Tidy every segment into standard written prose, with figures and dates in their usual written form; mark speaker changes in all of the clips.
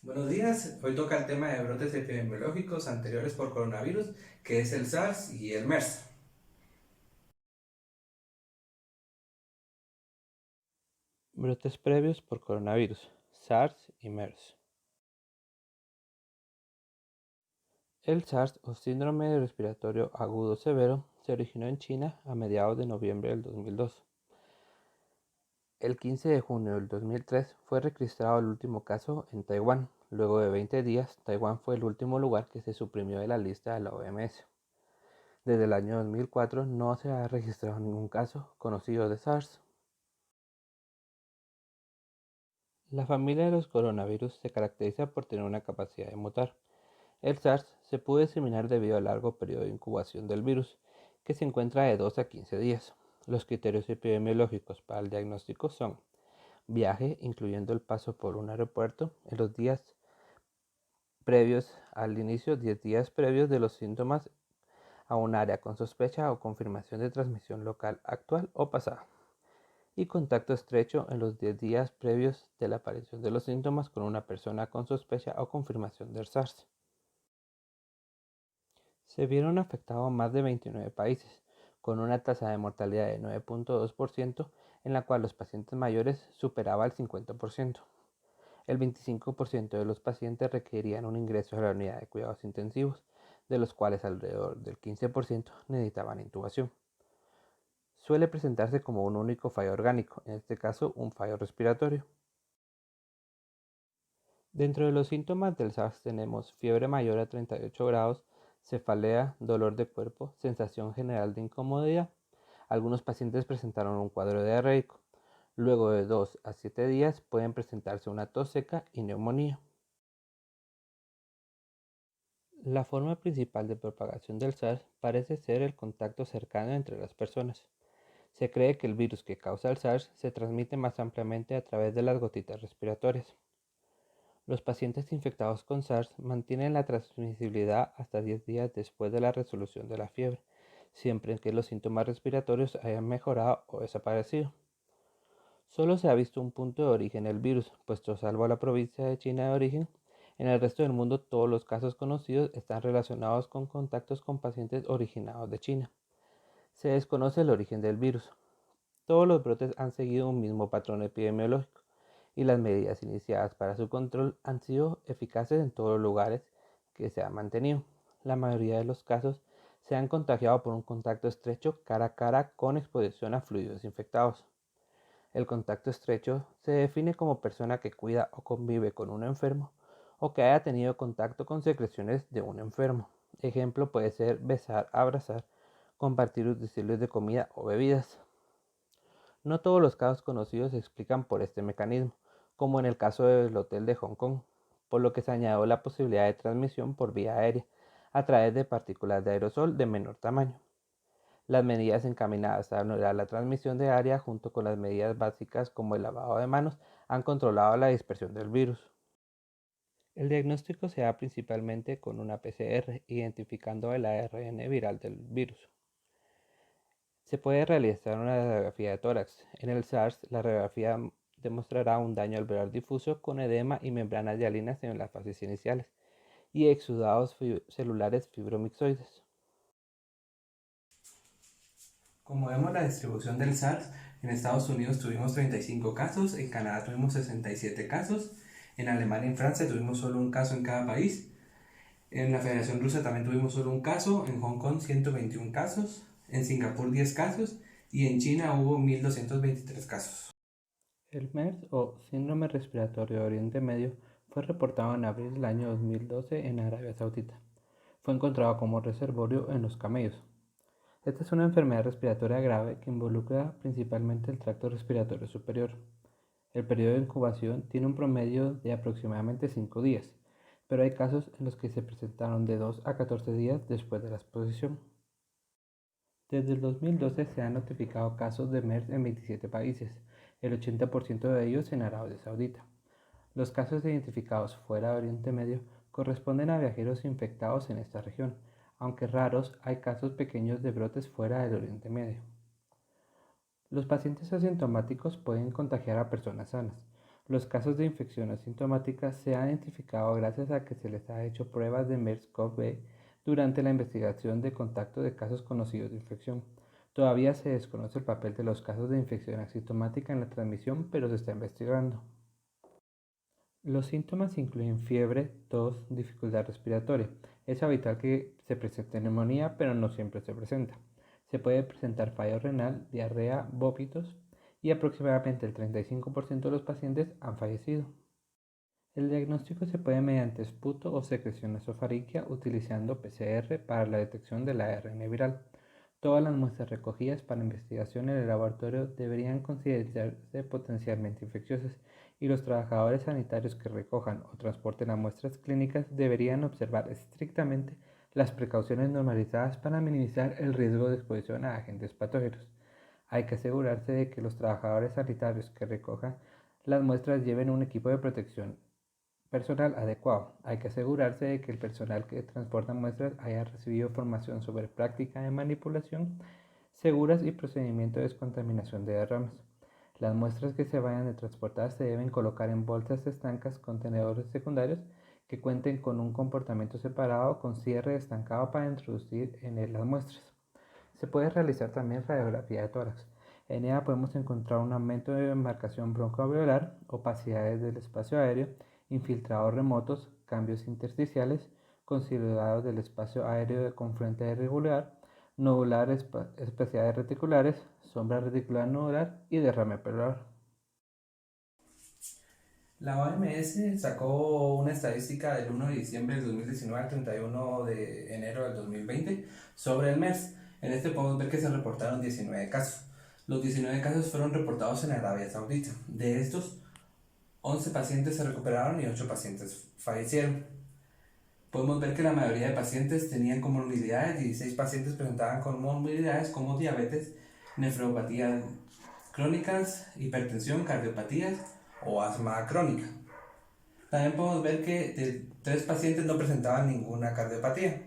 Speaker 1: Buenos días, hoy toca el tema de brotes epidemiológicos anteriores por coronavirus, que es el SARS y el MERS.
Speaker 2: Brotes previos por coronavirus, SARS y MERS. El SARS o síndrome respiratorio agudo severo se originó en China a mediados de noviembre del 2002. El 15 de junio del 2003 fue registrado el último caso en Taiwán. Luego de 20 días, Taiwán fue el último lugar que se suprimió de la lista de la OMS. Desde el año 2004 no se ha registrado ningún caso conocido de SARS. La familia de los coronavirus se caracteriza por tener una capacidad de mutar. El SARS se pudo diseminar debido al largo periodo de incubación del virus, que se encuentra de 2 a 15 días. Los criterios epidemiológicos para el diagnóstico son viaje, incluyendo el paso por un aeropuerto, en los días previos al inicio, 10 días previos de los síntomas a un área con sospecha o confirmación de transmisión local actual o pasada, y contacto estrecho en los 10 días previos de la aparición de los síntomas con una persona con sospecha o confirmación del SARS. Se vieron afectados más de 29 países, con una tasa de mortalidad de 9.2%, en la cual los pacientes mayores superaba el 50%. El 25% de los pacientes requerían un ingreso a la unidad de cuidados intensivos, de los cuales alrededor del 15% necesitaban intubación. Suele presentarse como un único fallo orgánico, en este caso un fallo respiratorio. Dentro de los síntomas del SARS tenemos fiebre mayor a 38 grados, cefalea, dolor de cuerpo, sensación general de incomodidad. Algunos pacientes presentaron un cuadro diarreico. Luego de 2 a 7 días pueden presentarse una tos seca y neumonía. La forma principal de propagación del SARS parece ser el contacto cercano entre las personas. Se cree que el virus que causa el SARS se transmite más ampliamente a través de las gotitas respiratorias. Los pacientes infectados con SARS mantienen la transmisibilidad hasta 10 días después de la resolución de la fiebre, siempre que los síntomas respiratorios hayan mejorado o desaparecido. Solo se ha visto un punto de origen del virus, puesto salvo la provincia de China de origen, en el resto del mundo todos los casos conocidos están relacionados con contactos con pacientes originados de China. Se desconoce el origen del virus. Todos los brotes han seguido un mismo patrón epidemiológico y las medidas iniciadas para su control han sido eficaces en todos los lugares que se han mantenido. La mayoría de los casos se han contagiado por un contacto estrecho cara a cara con exposición a fluidos infectados. El contacto estrecho se define como persona que cuida o convive con un enfermo o que haya tenido contacto con secreciones de un enfermo. Ejemplo puede ser besar, abrazar, compartir utensilios de comida o bebidas. No todos los casos conocidos se explican por este mecanismo, como en el caso del hotel de Hong Kong, por lo que se añadió la posibilidad de transmisión por vía aérea a través de partículas de aerosol de menor tamaño. Las medidas encaminadas a anular la transmisión de área junto con las medidas básicas como el lavado de manos han controlado la dispersión del virus. El diagnóstico se da principalmente con una PCR, identificando el ARN viral del virus. Se puede realizar una radiografía de tórax. En el SARS, la radiografía demostrará un daño alveolar difuso con edema y membranas hialinas en las fases iniciales y exudados celulares fibromixoides.
Speaker 1: Como vemos la distribución del SARS, en Estados Unidos tuvimos 35 casos, en Canadá tuvimos 67 casos, en Alemania y en Francia tuvimos solo un caso en cada país, en la Federación Rusa también tuvimos solo un caso, en Hong Kong 121 casos, en Singapur 10 casos y en China hubo 1223 casos.
Speaker 2: El MERS o síndrome respiratorio de Oriente Medio fue reportado en abril del año 2012 en Arabia Saudita. Fue encontrado como reservorio en los camellos. Esta es una enfermedad respiratoria grave que involucra principalmente el tracto respiratorio superior. El periodo de incubación tiene un promedio de aproximadamente 5 días, pero hay casos en los que se presentaron de 2 a 14 días después de la exposición. Desde el 2012 se han notificado casos de MERS en 27 países, el 80% de ellos en Arabia Saudita. Los casos identificados fuera de Oriente Medio corresponden a viajeros infectados en esta región, aunque raros hay casos pequeños de brotes fuera del Oriente Medio. Los pacientes asintomáticos pueden contagiar a personas sanas. Los casos de infección asintomática se han identificado gracias a que se les ha hecho pruebas de MERS-CoV durante la investigación de contacto de casos conocidos de infección. Todavía se desconoce el papel de los casos de infección asintomática en la transmisión, pero se está investigando. Los síntomas incluyen fiebre, tos, dificultad respiratoria. Es habitual que se presente neumonía, pero no siempre se presenta. Se puede presentar fallo renal, diarrea, vómitos y aproximadamente el 35% de los pacientes han fallecido. El diagnóstico se puede mediante esputo o secreción nasofaríngea utilizando PCR para la detección del ARN viral. Todas las muestras recogidas para investigación en el laboratorio deberían considerarse potencialmente infecciosas y los trabajadores sanitarios que recojan o transporten las muestras clínicas deberían observar estrictamente las precauciones normalizadas para minimizar el riesgo de exposición a agentes patógenos. Hay que asegurarse de que los trabajadores sanitarios que recojan las muestras lleven un equipo de protección personal adecuado. Hay que asegurarse de que el personal que transporta muestras haya recibido formación sobre práctica de manipulación seguras y procedimiento de descontaminación de derrames. Las muestras que se vayan a transportar se deben colocar en bolsas estancas, contenedores secundarios que cuenten con un comportamiento separado con cierre estancado para introducir en él las muestras. Se puede realizar también radiografía de tórax. En ella podemos encontrar un aumento de marcación broncoalveolar, opacidades del espacio aéreo, infiltrados remotos, cambios intersticiales, consolidados del espacio aéreo con frente irregular, nodular especiales reticulares, sombra reticular nodular y derrame pleural.
Speaker 1: La OMS sacó una estadística del 1 de diciembre del 2019 al 31 de enero del 2020 sobre el MERS. En este podemos ver que se reportaron 19 casos. Los 19 casos fueron reportados en Arabia Saudita. De estos, 11 pacientes se recuperaron y 8 pacientes fallecieron. Podemos ver que la mayoría de pacientes tenían comorbilidades, 16 pacientes presentaban comorbilidades como diabetes, nefropatías crónicas, hipertensión, cardiopatías o asma crónica. También podemos ver que de 3 pacientes no presentaban ninguna cardiopatía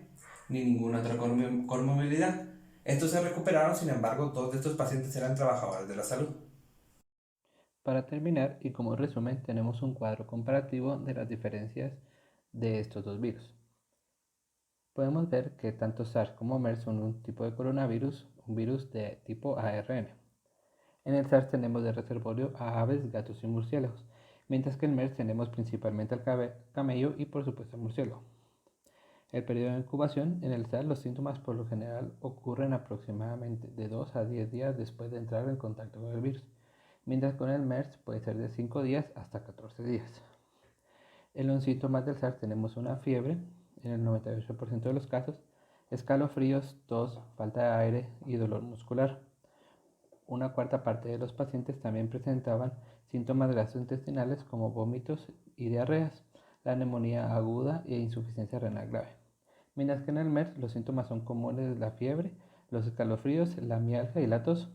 Speaker 1: ni ninguna otra comorbilidad. Estos se recuperaron, sin embargo, 2 de estos pacientes eran trabajadores de la salud.
Speaker 2: Para terminar, y como resumen, tenemos un cuadro comparativo de las diferencias de estos dos virus. Podemos ver que tanto SARS como MERS son un tipo de coronavirus, un virus de tipo ARN. En el SARS tenemos de reservorio a aves, gatos y murciélagos, mientras que en MERS tenemos principalmente al camello y por supuesto al murciélago. El periodo de incubación en el SARS los síntomas por lo general ocurren aproximadamente de 2 a 10 días después de entrar en contacto con el virus, mientras con el MERS puede ser de 5 días hasta 14 días. En los síntomas del SARS tenemos una fiebre, en el 98% de los casos, escalofríos, tos, falta de aire y dolor muscular. Una cuarta parte de los pacientes también presentaban síntomas gastrointestinales como vómitos y diarreas, la neumonía aguda e insuficiencia renal grave. Mientras que en el MERS los síntomas son comunes la fiebre, los escalofríos, la mialgia y la tos.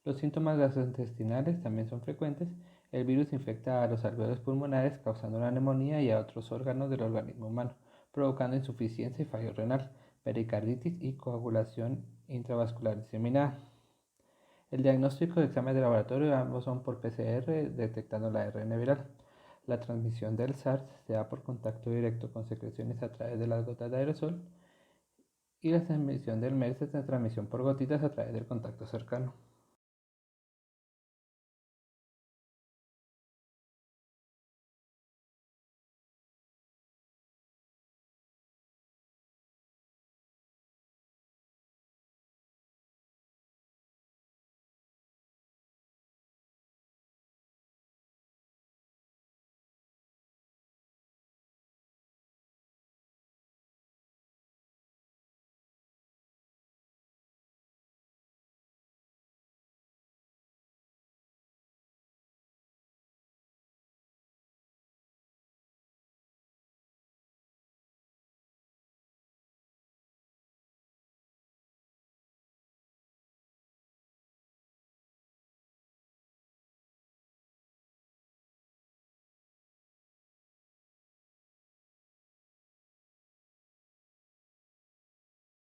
Speaker 2: Los síntomas gastrointestinales también son frecuentes. El virus infecta a los alveolos pulmonares causando una neumonía y a otros órganos del organismo humano, provocando insuficiencia y fallo renal, pericarditis y coagulación intravascular diseminada. El diagnóstico y examen de laboratorio ambos son por PCR detectando la ARN viral. La transmisión del SARS se da por contacto directo con secreciones a través de las gotas de aerosol y la transmisión del MERS es de transmisión por gotitas a través del contacto cercano.